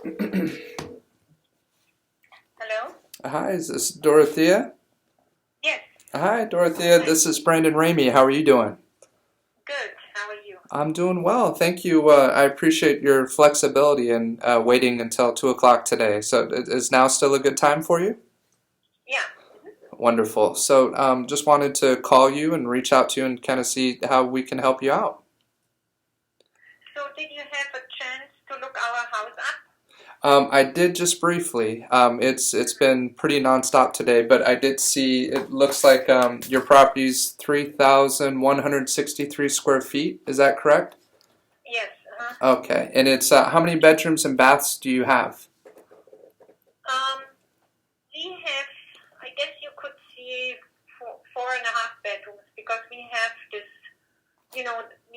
Hello? Hi, is this Dorothea? Yes, Hi, Dorothea. This is Brandon Ramey. How are you doing? good. How are you? I'm doing well. Thank you. I appreciate your flexibility and waiting until 2 o'clock today. So, is now still a good time for you? Yeah. Wonderful. So, just wanted to call you and reach out to you and kind of see how we can help you out. So did you have a chance to look our house up? I did just briefly. It's been pretty nonstop today, but I did see it looks like your property's 3,163 square feet. Is that correct? Yes. Okay, and it's how many bedrooms and baths do you have? Um, we have, I guess you could see four and a half bedrooms because we have this, we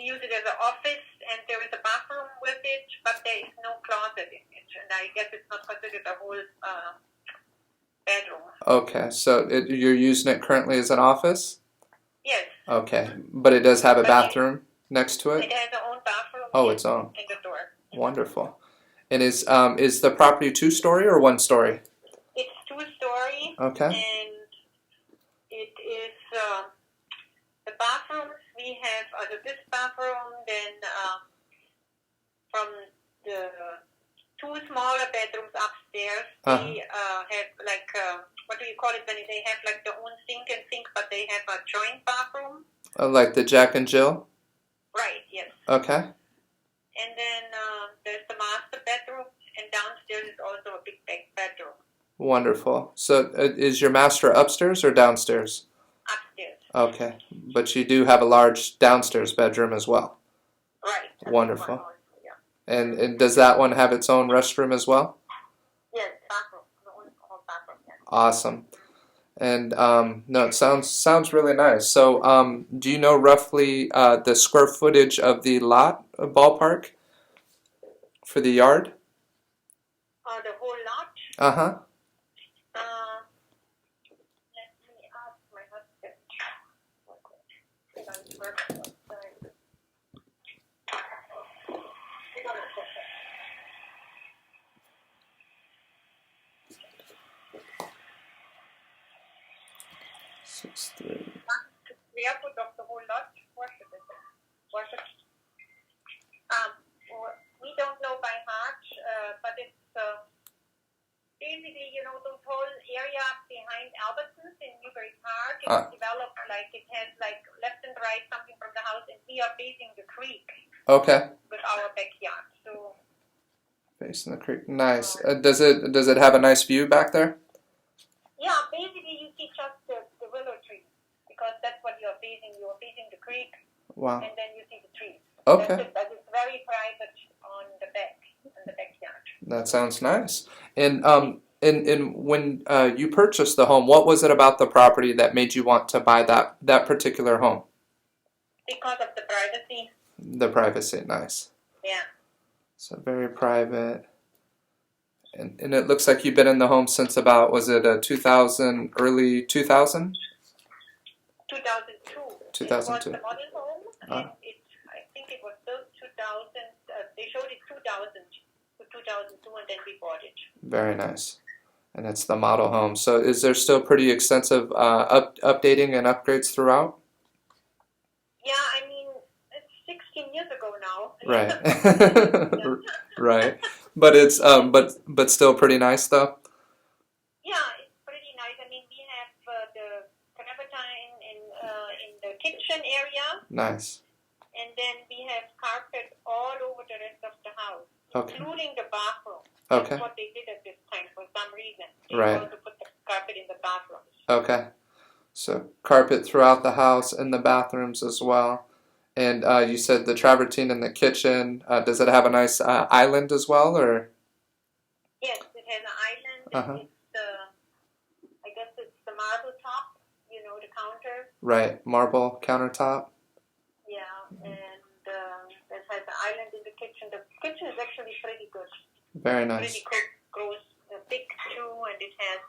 use it as an office and there is a bathroom with it, but there is no closet in it. And I guess it's not considered a whole bedroom. Okay, so you're using it currently as an office? Yes. Okay, but it does have a But bathroom next to it it? has its own bathroom, Oh, yes, its own. and the door. Wonderful. And is the property two-story or one-story? It's two-story, Okay. and it is the bathrooms we have. This bathroom, then from the two smaller bedrooms upstairs, they have like what do you call it when they have like their own sink and sink, but they have a joint bathroom. Like the Jack and Jill? Right. Yes. Okay. And then there's the master bedroom, and downstairs is also a big bedroom. Wonderful. So is your master upstairs or downstairs? Upstairs. Okay. But you do have a large downstairs bedroom as well. Right. Wonderful. Also, yeah. And does that one have its own restroom as well? Yes, bathroom. The own bathroom. Yes. Awesome. And no, it sounds really nice. So do you know roughly the square footage of the lot, ballpark, for the yard? The whole lot. Uh-huh. Let me ask my husband. Six, three. Square foot of the whole lot. What is it? We don't know by heart, but it's basically, the whole area behind Albertsons in Newbury Park is developed like it has like left and right something from the house, and we are facing the creek. Okay. With our backyard, so. Facing the creek. Nice. Does it have a nice view back there? Yeah, basically you see just the willow trees because that's what you're facing. You're facing the creek. Wow. And then you see the trees. Okay. That's it. That is very private on the backyard. That sounds nice. And when you purchased the home, what was it about the property that made you want to buy that particular home? Because of the privacy. The privacy, nice. Yeah. So very private. And it looks like you've been in the home since about, was it 2000, early 2000? 2002. 2002. It was the model home, and I think it was built 2000. They showed it 2000 to 2002, and then we bought it. Very nice. And it's the model home. So is there still pretty extensive updating and upgrades throughout? Yeah, I mean, it's 16 years ago now. Right. Right. But it's but still pretty nice though. Yeah, it's pretty nice. I mean, we have the conservatory in the kitchen area. Nice. And then we have carpet all over the rest of the house, including the bathroom. Okay. That's what they did at this time for some reason. They Right. wanted to put the carpet in the bathrooms. Okay. So carpet throughout the house and the bathrooms as well. And you said the travertine in the kitchen. Does it have a nice island as well, or? Yes, it has an island. And it's I guess it's the marble top. The counter. Right, marble countertop. Yeah, and it has an island in the kitchen. The kitchen is actually pretty good. Very nice. Pretty cool, grows big too, and it has,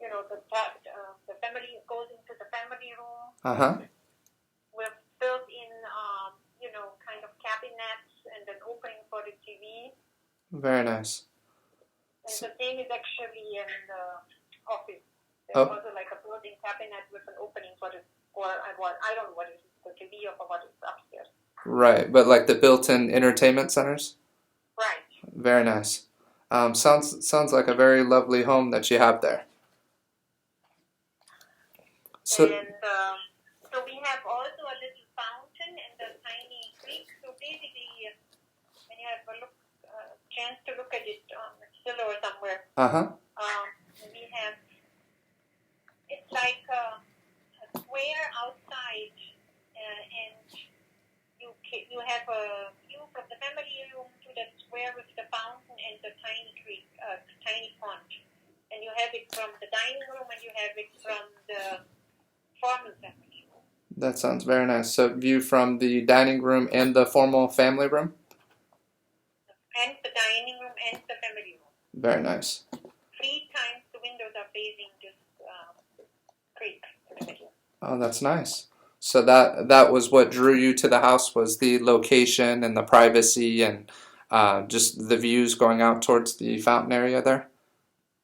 the family goes into the family room. With built-in, kind of cabinets and an opening for the TV. Very nice. And the same is actually in the office. There's Oh, also like a built-in cabinet with an opening for the, or I don't know what it is, the TV or for what is upstairs. right. But like the built-in entertainment centers? Right. Very nice. Sounds like a very lovely home that you have there. So, And so we have also a little fountain and a tiny creek. So basically, when you have a chance to look at it on Zillow or somewhere, uh-huh. we have, it's like a square outside, and you have a view from the family room to that square with the fountain and the tiny creek, tiny pond. And you have it from the dining room and you have it from the formal family room. That sounds very nice. So view from the dining room and the formal family room? And the dining room and the family room. Very nice. 3 times the windows are facing this creek in the middle. Oh, that's nice. So that was what drew you to the house, was the location and the privacy and just the views going out towards the fountain area there?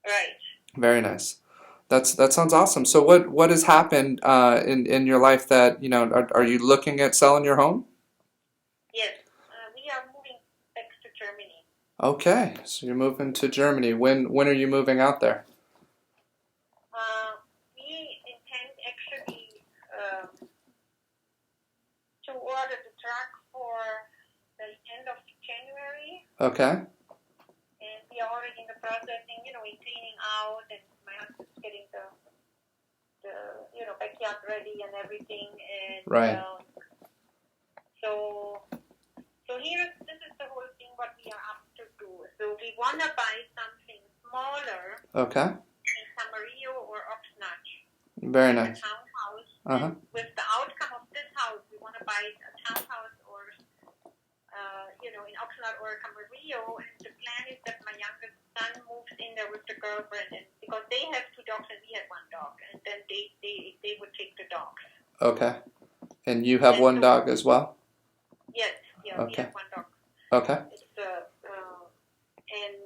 Right. Very nice. That sounds awesome. So what has happened in your life that, are you looking at selling your home? Yes. We are moving back to Germany. Okay, so you're moving to Germany. When are you moving out there? We intend actually to order the truck for the end of January. Okay. And we are already in the processing, in cleaning out, and my husband's getting the backyard ready and everything. And Right. So this is the whole thing what we are up to do. So we want to buy something smaller Okay. in Camarillo or Oxnard. Very Like nice. a townhouse. Uh-huh. And with the outcome of this house, we want to buy a townhouse or, in Oxnard or Camarillo. And the plan is that my youngest son moves in there with the girlfriend, and because they have 2 dogs and we have 1 dog, and then they would take the dogs. Okay. And you have And one so, dog as well? Yes, yeah, we Okay. have 1 dog. Okay. It's and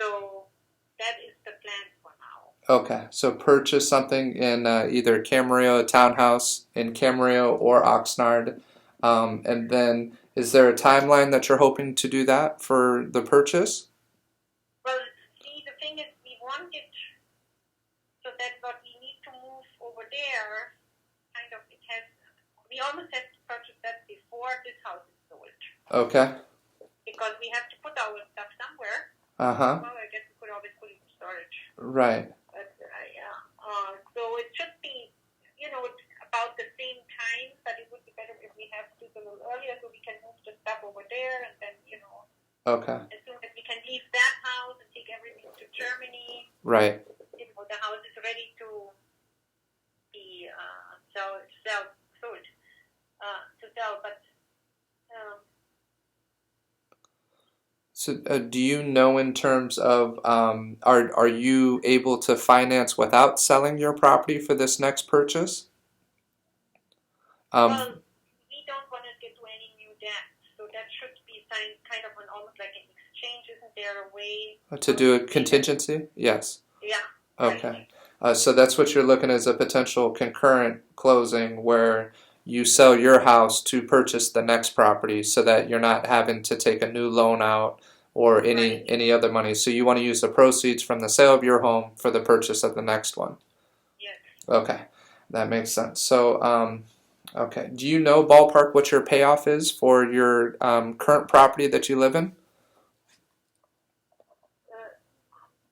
so that is the plan for now. Okay. So purchase something in either Camarillo, a townhouse in Camarillo or Oxnard. And then is there a timeline that you're hoping to do that for the purchase? Well, see, the thing is, we want it so that what we need to move over there, we almost have to purchase that before this house is sold. Okay. Because we have to put our stuff somewhere. Uh-huh. Well, I guess we could always put it in storage. Right. But, yeah. So it should be, about the same time, but it would be better if we have to do it a little earlier so we can move the stuff over there and then, Okay. as soon as we can leave that house and take everything to Germany, Right. the house is ready to be sold. But So do you know in terms of are you able to finance without selling your property for this next purchase? well, we don't want to get to any new debt, so that should be kind of almost like an exchange. Isn't there a way To do a contingency? Yes. Yeah. Okay. So that's what you're looking as a potential concurrent closing where you sell your house to purchase the next property so that you're not having to take a new loan out or any other money. So you want to use the proceeds from the sale of your home for the purchase of the next one. Yes. Okay. That makes sense. So, okay. Do you know ballpark what your payoff is for your current property that you live in?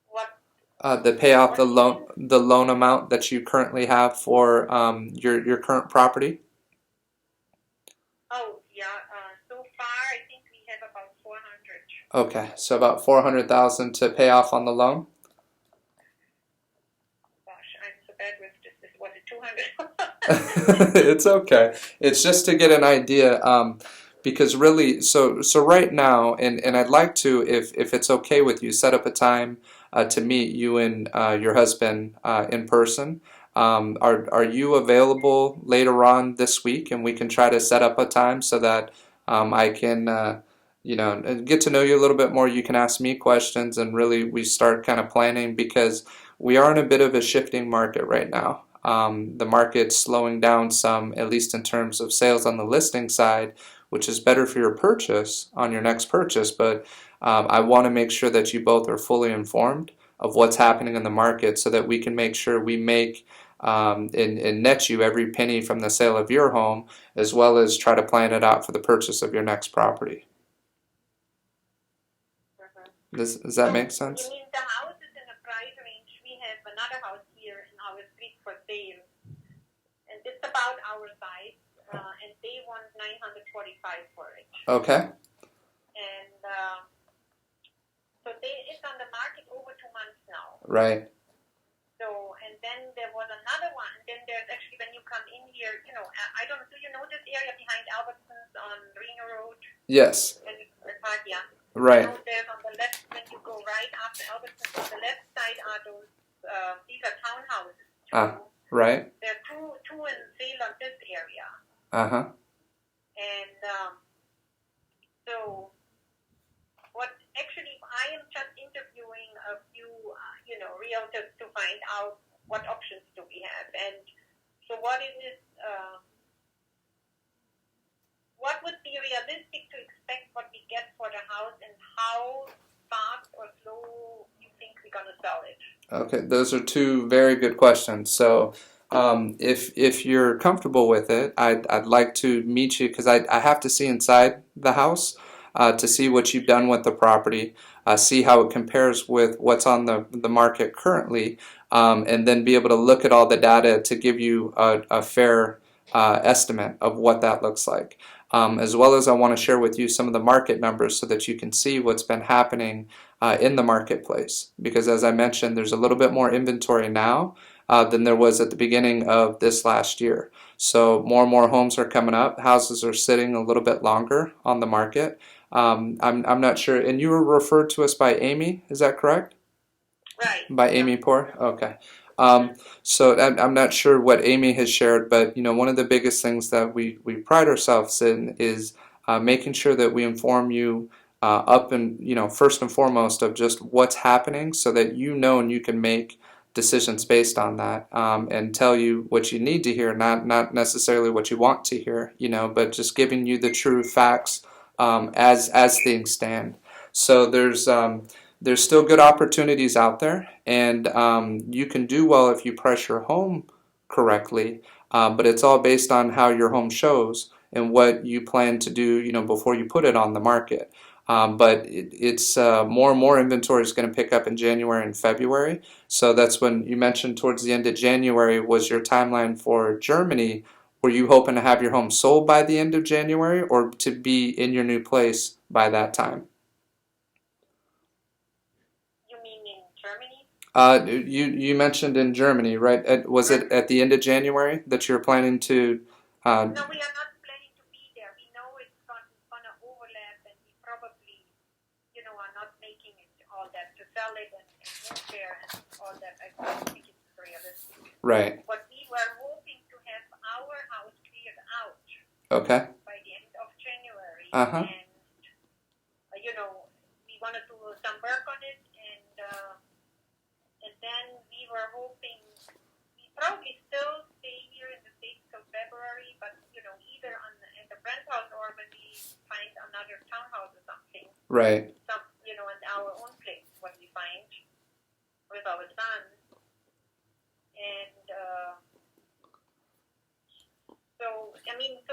What? The payoff, the loan amount that you currently have for your current property? Oh, yeah. So far, I think we have about 400. Okay, so about 400,000 to pay off on the loan. Gosh, I'm so bad with this. Was it 200? It's okay. It's just to get an idea, because really, so right now, and I'd like to, if it's okay with you, set up a time to meet you and your husband in person. Are you available later on this week, and we can try to set up a time so that I can and get to know you a little bit more. You can ask me questions, and really we start kind of planning because we are in a bit of a shifting market right now. The market's slowing down some, at least in terms of sales on the listing side, which is better for your purchase on your next purchase. But I want to make sure that you both are fully informed of what's happening in the market so that we can make sure we make and net you every penny from the sale of your home, as well as try to plan it out for the purchase of your next property. Does that make sense? You mean the house is in a price range? We have another house here in our street for sale, and it's about our size, and they want $945 for it. Okay. And so it's on the market over 2 months now. Right. So, and then there was another one. And then there's actually, when you come in here, I don't. Do you know this area behind Albertsons on Reno Road? Yes. And the park, yeah. Right. So there's on the left, when you go right after Albertsons, on the left side are those, these are townhouses. Right. There are two in sale on this area. Uh-huh. And so what, actually, I am just interviewing a few, realtors to find out what options do we have. And so what would be realistic to expect what we get for the house, and how fast or slow you think we're going to sell it? Okay, those are two very good questions. So if you're comfortable with it, I'd like to meet you because I have to see inside the house to see what you've done with the property, see how it compares with what's on the market currently, and then be able to look at all the data to give you a fair estimate of what that looks like. As well as I want to share with you some of the market numbers so that you can see what's been happening in the marketplace. Because as I mentioned, there's a little bit more inventory now than there was at the beginning of this last year. So more and more homes are coming up. Houses are sitting a little bit longer on the market. I'm not sure. And you were referred to us by Amy, is that correct? Right. By Amy Poor? Okay. So I'm not sure what Amy has shared, but one of the biggest things that we pride ourselves in is making sure that we inform you up and first and foremost of just what's happening, so that and you can make decisions based on that, and tell you what you need to hear, not necessarily what you want to hear, but just giving you the true facts as things stand. So there's still good opportunities out there, and you can do well if you price your home correctly, but it's all based on how your home shows and what you plan to do, before you put it on the market. But it's more and more inventory is going to pick up in January and February. So that's when you mentioned towards the end of January was your timeline for Germany. Were you hoping to have your home sold by the end of January, or to be in your new place by that time? You mentioned in Germany, right? Was it at the end of January that you're planning to? No, we are not planning to be there. We know it's going to overlap, and we probably, are not making it all that to sell it and move there and all that. I don't think it's realistic. Right. But we were hoping to have our house cleared out. Okay. By the end of January. Uh-huh. And, we want to do some work on it, and then we were hoping we probably still stay here in the States till February, but either in the rent house, or when we find another townhouse or something. Right. In our own place, what we find with our son. And so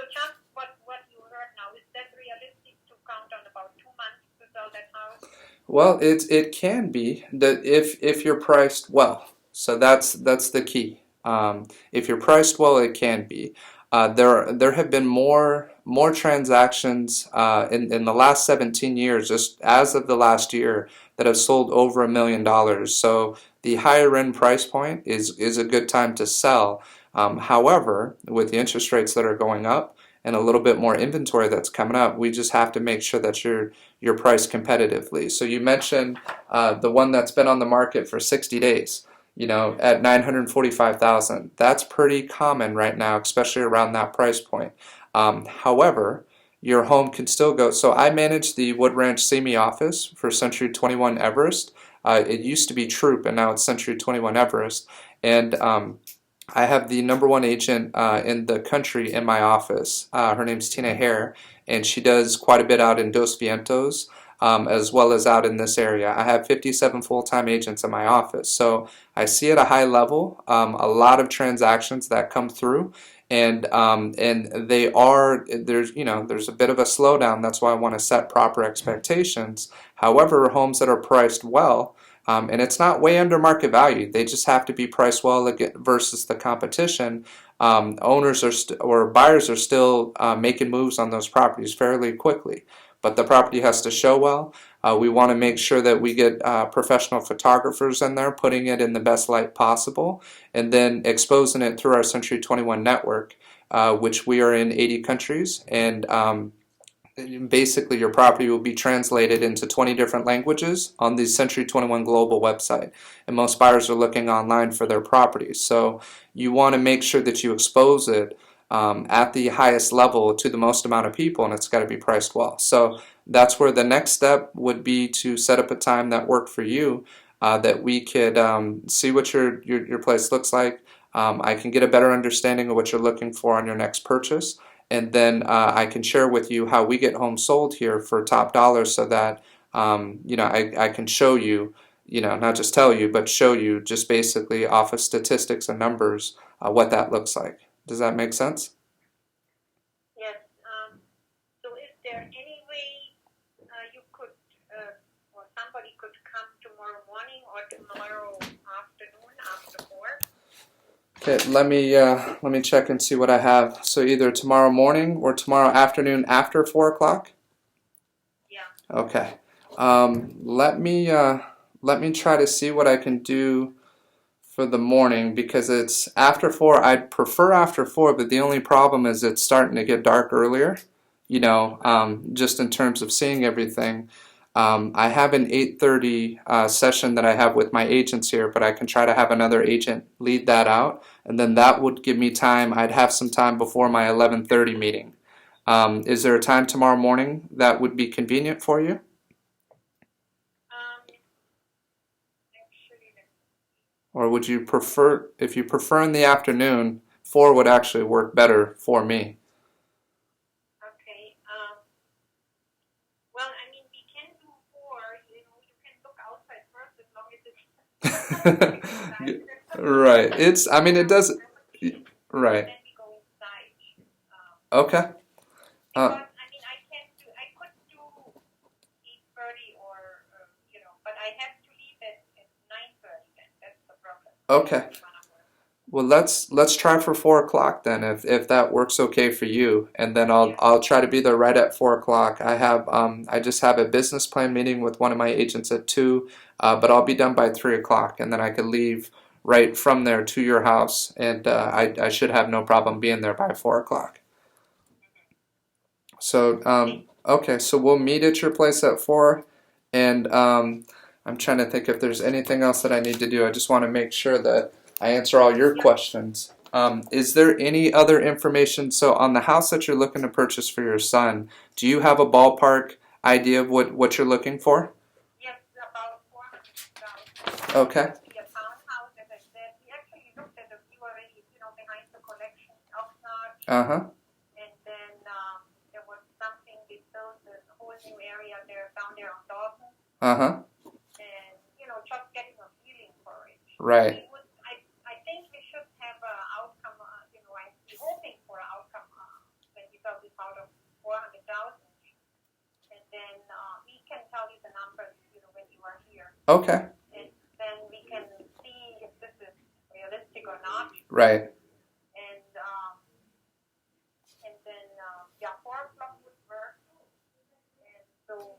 just what you heard now, is that realistic to count on about 2 months to sell that house? Well, it can be that if you're priced well. So that's the key. If you're priced well, it can be. There have been more transactions in the last 17 years, just as of the last year, that have sold over $1 million. So the higher end price point is a good time to sell. However, with the interest rates that are going up and a little bit more inventory that's coming up, we just have to make sure that you're priced competitively. So you mentioned the one that's been on the market for 60 days. At $945,000. That's pretty common right now, especially around that price point. However, your home can still go. So I manage the Wood Ranch CME office for Century 21 Everest. It used to be Troop, and now it's Century 21 Everest. And I have the #1 agent in the country in my office. Her name's Tina Hare, and she does quite a bit out in Dos Vientos, as well as out in this area. I have 57 full-time agents in my office, so I see at a high level a lot of transactions that come through, and they are there's a bit of a slowdown. That's why I want to set proper expectations. However, homes that are priced well. And it's not way under market value. They just have to be priced well versus the competition. Owners or buyers are still making moves on those properties fairly quickly. But the property has to show well. We want to make sure that we get professional photographers in there, putting it in the best light possible, and then exposing it through our Century 21 network, which we are in 80 countries. And basically your property will be translated into 20 different languages on the Century 21 Global website, and most buyers are looking online for their properties. So you want to make sure that you expose it at the highest level to the most amount of people, and it's got to be priced well. So that's where the next step would be to set up a time that worked for you, that we could see what your place looks like. I can get a better understanding of what you're looking for on your next purchase. And then I can share with you how we get homes sold here for top dollar, so that I can show you, not just tell you, but show you just basically off of statistics and numbers what that looks like. Does that make sense? Yes. So is there any way you could, or somebody could come tomorrow morning or tomorrow afternoon after 4? Okay, let me check and see what I have. So either tomorrow morning or tomorrow afternoon after 4 o'clock? Yeah. Okay. Let me try to see what I can do for the morning, because it's after 4. I'd prefer after 4, but the only problem is it's starting to get dark earlier, just in terms of seeing everything. I have an 8:30 session that I have with my agents here, but I can try to have another agent lead that out, and then that would give me time. I'd have some time before my 11:30 meeting. Is there a time tomorrow morning that would be convenient for you? Actually, Or would you prefer, if you prefer in the afternoon, 4 would actually work better for me. okay. Well, I mean, we can do 4. You can look outside first as long as it's Right. It does. Right. Then we go inside. Okay. Because I could do 8:30 or but I have to leave at 9:30. Then that's the problem. Okay. Well, let's try for 4 o'clock then, if that works okay for you, and then I'll try to be there right at 4 o'clock. I just have a business plan meeting with one of my agents at 2, but I'll be done by 3 o'clock, and then I could leave right from there to your house, and I should have no problem being there by 4 o'clock. So okay, so we'll meet at your place at 4, and I'm trying to think if there's anything else that I need to do. I just want to make sure that I answer all your questions. Is there any other information? So on the house that you're looking to purchase for your son, do you have a ballpark idea of what you're looking for? Yes, about 400,000. Okay. A townhouse, as I said. We actually looked at a few already, behind the collection, Oxnard. Uh-huh. And then there was something they built a whole new area there down there on Dawson. Uh-huh. And just getting a feeling for it. Right. I think we should have an outcome. I'd be hoping for an outcome when we sell this out of 400,000, and then we can tell you the numbers, when you are here. Okay. And then we can see if this is realistic or not. Right. And then 4 o'clock would work. And so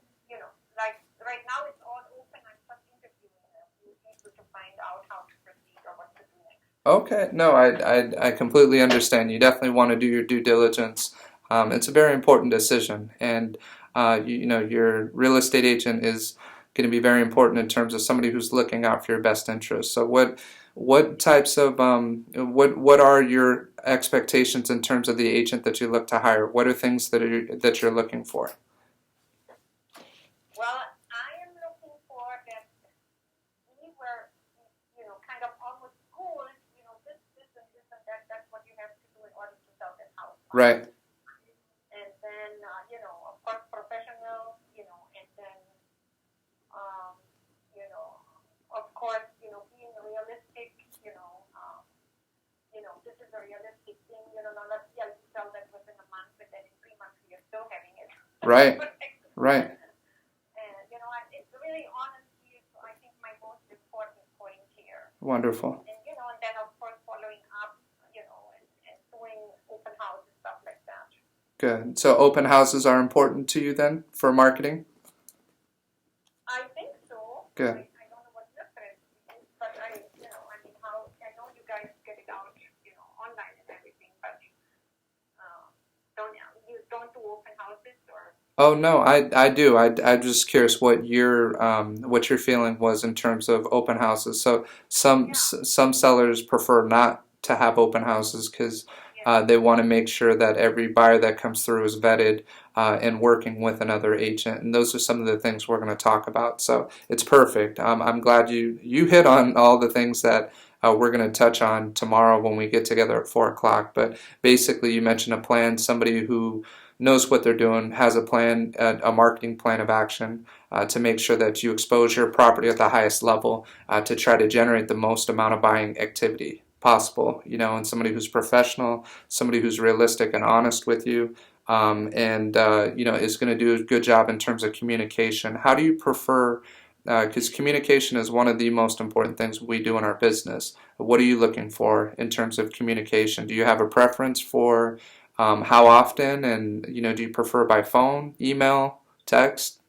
like right now it's all open. I'm just interviewing a few people to find out how to proceed or what to do next. Okay. No, I completely understand. You definitely want to do your due diligence. It's a very important decision, and your real estate agent is going to be very important in terms of somebody who's looking out for your best interests. So what types of what are your expectations in terms of the agent that you look to hire? What are things that you're looking for? Well, I am looking for that we were, kind of almost schooled, this and that. That's what you have to do in order to sell that house. Right. And then, of course, professional, and then, of course, being realistic, this is a realistic thing, let's sell that within a month, but then in 3 months we are still having it. Right. Right. And, it's really honesty is, I think, my most important point here. Wonderful. And, and then, of course, following up, and doing open house and stuff like that. Good. So open houses are important to you then for marketing? I think so. Good. I don't know what your strategy is, but I know you guys get it out, online and everything, but don't do open houses or? Oh no, I do. I'm just curious what your feeling was in terms of open houses. So some sellers prefer not to have open houses because they want to make sure that every buyer that comes through is vetted and working with another agent. And those are some of the things we're going to talk about. So it's perfect. I'm glad you hit on all the things that we're going to touch on tomorrow when we get together at 4 o'clock. But basically, you mentioned a plan, somebody who knows what they're doing, has a plan, a marketing plan of action to make sure that you expose your property at the highest level to try to generate the most amount of buying activity possible, and somebody who's professional, somebody who's realistic and honest with you, and is going to do a good job in terms of communication. How do you prefer, because communication is one of the most important things we do in our business. What are you looking for in terms of communication? Do you have a preference for how often, and do you prefer by phone, email, text?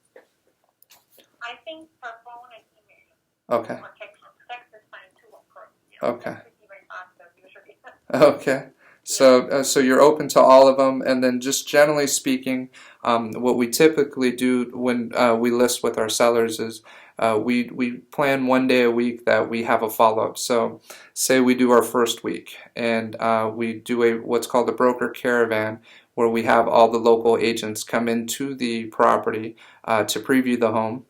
I think per phone and email. Okay. Or text. Text is fine too, of course. Okay. Even faster usually. Okay. So you're open to all of them, and then just generally speaking, what we typically do when we list with our sellers is we plan 1 day a week that we have a follow-up. So say we do our first week, and we do what's called a broker caravan, where we have all the local agents come into the property to preview the home,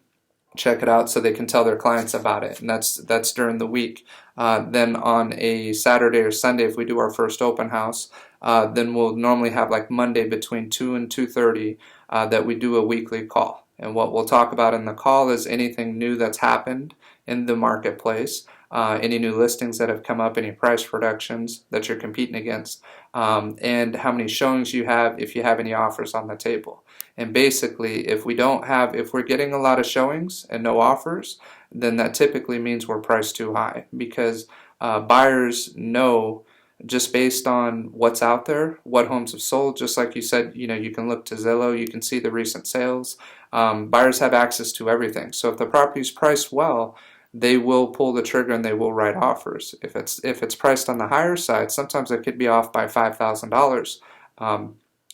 check it out so they can tell their clients about it, and that's during the week. Then on a Saturday or Sunday, if we do our first open house, then we'll normally have like Monday between 2 and 2:30 that we do a weekly call. And what we'll talk about in the call is anything new that's happened in the marketplace, any new listings that have come up, any price reductions that you're competing against, and how many showings you have, if you have any offers on the table. And basically, if we're getting a lot of showings and no offers, then that typically means we're priced too high, because buyers know, just based on what's out there, what homes have sold. Just like you said, you can look to Zillow, you can see the recent sales. Buyers have access to everything. So if the property is priced well, they will pull the trigger and they will write offers. If it's priced on the higher side, sometimes it could be off by $5,000.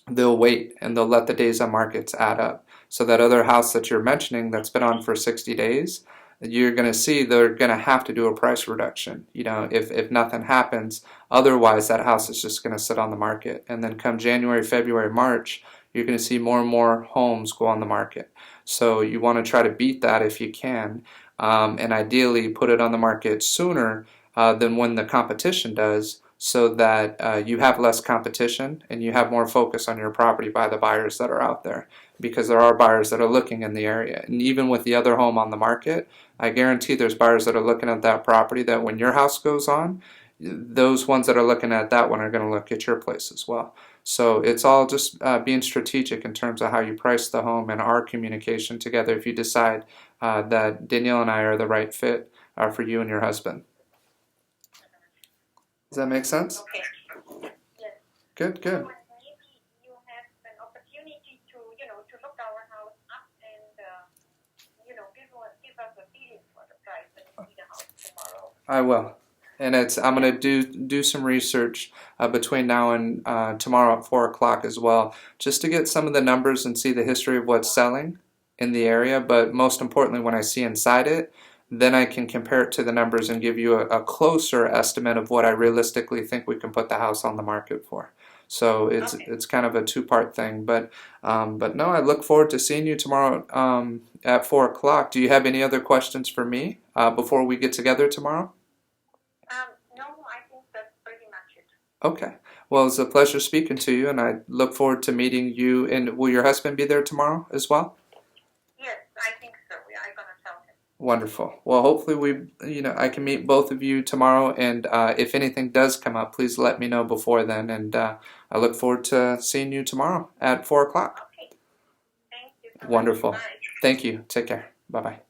They'll wait and they'll let the days on markets add up. So that other house that you're mentioning that's been on for 60 days, you're going to see they're going to have to do a price reduction, if nothing happens. Otherwise, that house is just going to sit on the market. And then come January, February, March, you're going to see more and more homes go on the market. So you want to try to beat that if you can, and ideally put it on the market sooner than when the competition does, so that you have less competition and you have more focus on your property by the buyers that are out there, because there are buyers that are looking in the area. And even with the other home on the market, I guarantee there's buyers that are looking at that property that when your house goes on, those ones that are looking at that one are going to look at your place as well. So it's all just being strategic in terms of how you price the home and our communication together, if you decide that Danielle and I are the right fit for you and your husband. Does that make sense? Okay. Yes. Good. So maybe you have an opportunity to look our house up and give us a feeling for the price when you see the house tomorrow. I will. And I'm going to do some research between now and tomorrow at 4 o'clock as well, just to get some of the numbers and see the history of what's selling in the area. But most importantly, when I see inside it, then I can compare it to the numbers and give you a closer estimate of what I realistically think we can put the house on the market for. So it's kind of a two-part thing, but no, I look forward to seeing you tomorrow at 4 o'clock. Do you have any other questions for me before we get together tomorrow? No, I think that's pretty much it. Okay. Well, it's a pleasure speaking to you, and I look forward to meeting you. And will your husband be there tomorrow as well? Yes, I think so. I'm gonna tell him. Wonderful. Well, hopefully I can meet both of you tomorrow, and if anything does come up, please let me know before then, and I look forward to seeing you tomorrow at 4 o'clock. Okay. Thank you so Wonderful. much. Bye. Thank you. Take care. Bye-bye.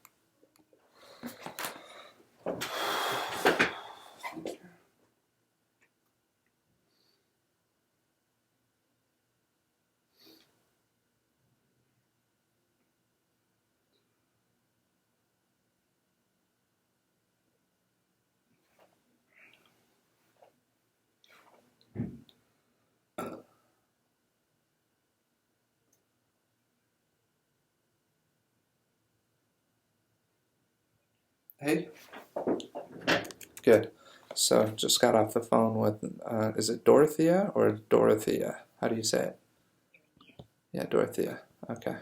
Hey. Good. So just got off the phone with, is it Dorothea or Dorothea? How do you say it? Yeah, Dorothea. Okay.